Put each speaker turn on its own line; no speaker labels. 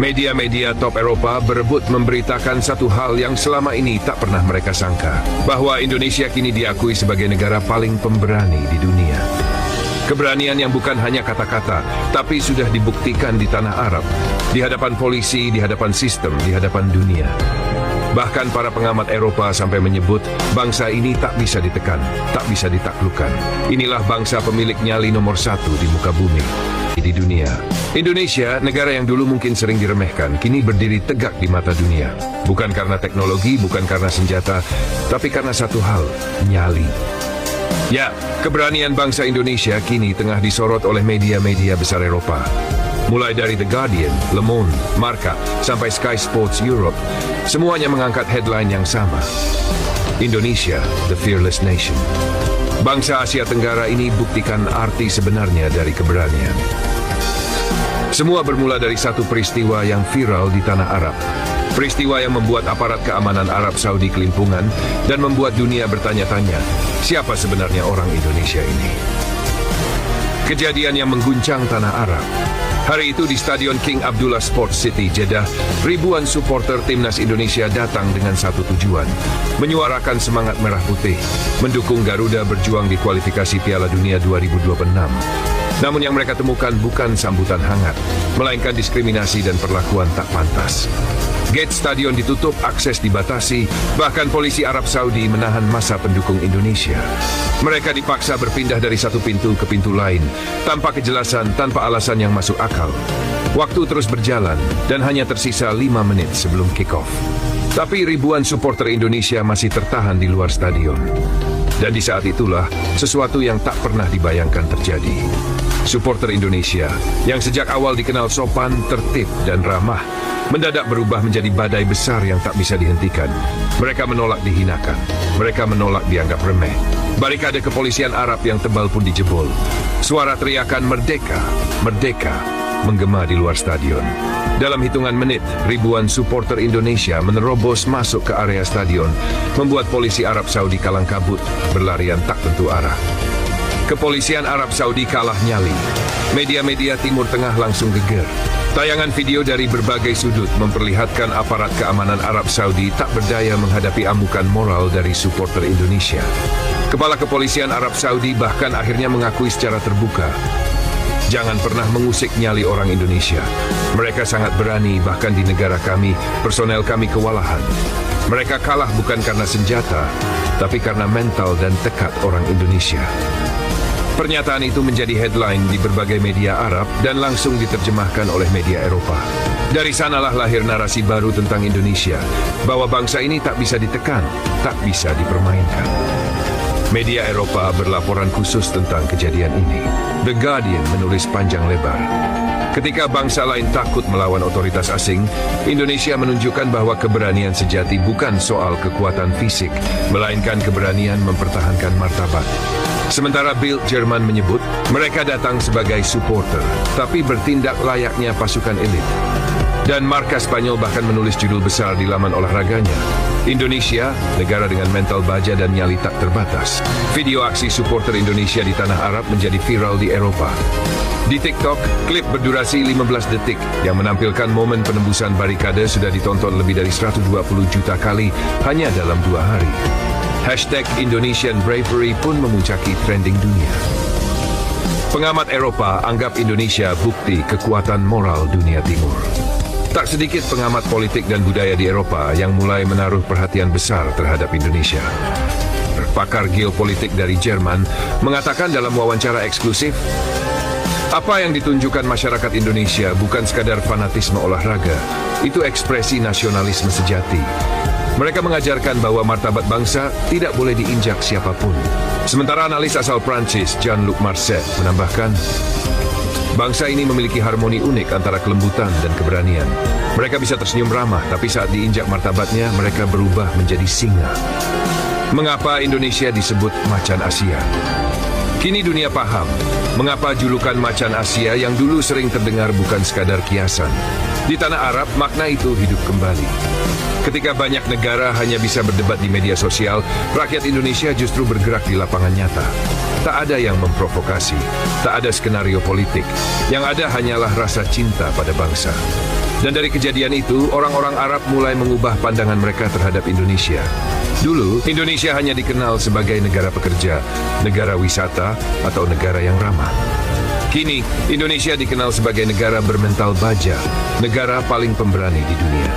Media-media top Eropa berebut memberitakan satu hal yang selama ini tak pernah mereka sangka, bahwa Indonesia kini diakui sebagai negara paling pemberani di dunia. Keberanian yang bukan hanya kata-kata, tapi sudah dibuktikan di tanah Arab, di hadapan polisi, di hadapan sistem, di hadapan dunia. Bahkan para pengamat Eropa sampai menyebut bangsa ini tak bisa ditekan, tak bisa ditaklukkan. Inilah bangsa pemilik nyali nomor 1 di muka bumi, di dunia. Indonesia, negara yang dulu mungkin sering diremehkan, kini berdiri tegak di mata dunia. Bukan karena teknologi, bukan karena senjata, tapi karena satu hal, nyali. Ya, keberanian bangsa Indonesia kini tengah disorot oleh media-media besar Eropa. Mulai dari The Guardian, Le Monde, Marca, sampai Sky Sports Europe, semuanya mengangkat headline yang sama. Indonesia, the fearless nation. Bangsa Asia Tenggara ini buktikan arti sebenarnya dari keberanian. Semua bermula dari satu peristiwa yang viral di tanah Arab. Peristiwa yang membuat aparat keamanan Arab Saudi kelimpungan dan membuat dunia bertanya-tanya, siapa sebenarnya orang Indonesia ini? Kejadian yang mengguncang tanah Arab. Hari itu di Stadion King Abdullah Sports City, Jeddah, ribuan supporter timnas Indonesia datang dengan satu tujuan, menyuarakan semangat merah putih, mendukung Garuda berjuang di kualifikasi Piala Dunia 2026. Namun yang mereka temukan bukan sambutan hangat, melainkan diskriminasi dan perlakuan tak pantas. Gate stadion ditutup, akses dibatasi, bahkan polisi Arab Saudi menahan massa pendukung Indonesia. Mereka dipaksa berpindah dari satu pintu ke pintu lain, tanpa kejelasan, tanpa alasan yang masuk akal. Waktu terus berjalan, dan hanya tersisa 5 menit sebelum kick-off. Tapi ribuan supporter Indonesia masih tertahan di luar stadion. Dan di saat itulah, sesuatu yang tak pernah dibayangkan terjadi. Supporter Indonesia, yang sejak awal dikenal sopan, tertib, dan ramah, mendadak berubah menjadi badai besar yang tak bisa dihentikan. Mereka menolak dihinakan. Mereka menolak dianggap remeh. Barikade kepolisian Arab yang tebal pun dijebol. Suara teriakan "Merdeka! Merdeka!" menggema di luar stadion. Dalam hitungan menit, ribuan supporter Indonesia menerobos masuk ke area stadion, membuat polisi Arab Saudi kalang kabut, berlarian tak tentu arah. Kepolisian Arab Saudi kalah nyali. Media-media Timur Tengah langsung geger. Tayangan video dari berbagai sudut memperlihatkan aparat keamanan Arab Saudi tak berdaya menghadapi amukan moral dari supporter Indonesia. Kepala kepolisian Arab Saudi bahkan akhirnya mengakui secara terbuka, jangan pernah mengusik nyali orang Indonesia. Mereka sangat berani, bahkan di negara kami, personel kami kewalahan. Mereka kalah bukan karena senjata, tapi karena mental dan tekad orang Indonesia. Pernyataan itu menjadi headline di berbagai media Arab dan langsung diterjemahkan oleh media Eropa. Dari sanalah lahir narasi baru tentang Indonesia, bahwa bangsa ini tak bisa ditekan, tak bisa dipermainkan. Media Eropa berlaporan khusus tentang kejadian ini. The Guardian menulis panjang lebar. Ketika bangsa lain takut melawan otoritas asing, Indonesia menunjukkan bahwa keberanian sejati bukan soal kekuatan fisik, melainkan keberanian mempertahankan martabat. Sementara Bild Jerman menyebut, mereka datang sebagai supporter, tapi bertindak layaknya pasukan elit. Dan Marca Spanyol bahkan menulis judul besar di laman olahraganya, Indonesia, negara dengan mental baja dan nyali tak terbatas. Video aksi supporter Indonesia di tanah Arab menjadi viral di Eropa. Di TikTok, klip berdurasi 15 detik yang menampilkan momen penembusan barikade sudah ditonton lebih dari 120 juta kali hanya dalam 2 hari. Hashtag Indonesian Bravery pun memuncaki trending dunia. Pengamat Eropa anggap Indonesia bukti kekuatan moral dunia timur. Tak sedikit pengamat politik dan budaya di Eropa yang mulai menaruh perhatian besar terhadap Indonesia. Pakar geopolitik dari Jerman mengatakan dalam wawancara eksklusif, apa yang ditunjukkan masyarakat Indonesia bukan sekadar fanatisme olahraga, itu ekspresi nasionalisme sejati. Mereka mengajarkan bahwa martabat bangsa tidak boleh diinjak siapapun. Sementara analis asal Prancis, Jean-Luc Marcet, menambahkan, bangsa ini memiliki harmoni unik antara kelembutan dan keberanian. Mereka bisa tersenyum ramah, tapi saat diinjak martabatnya, mereka berubah menjadi singa. Mengapa Indonesia disebut macan Asia? Kini dunia paham, mengapa julukan macan Asia yang dulu sering terdengar bukan sekadar kiasan. Di tanah Arab, makna itu hidup kembali. Ketika banyak negara hanya bisa berdebat di media sosial, rakyat Indonesia justru bergerak di lapangan nyata. Tak ada yang memprovokasi, tak ada skenario politik. Yang ada hanyalah rasa cinta pada bangsa. Dan dari kejadian itu, orang-orang Arab mulai mengubah pandangan mereka terhadap Indonesia. Dulu, Indonesia hanya dikenal sebagai negara pekerja, negara wisata, atau negara yang ramah. Kini, Indonesia dikenal sebagai negara bermental baja, negara paling pemberani di dunia.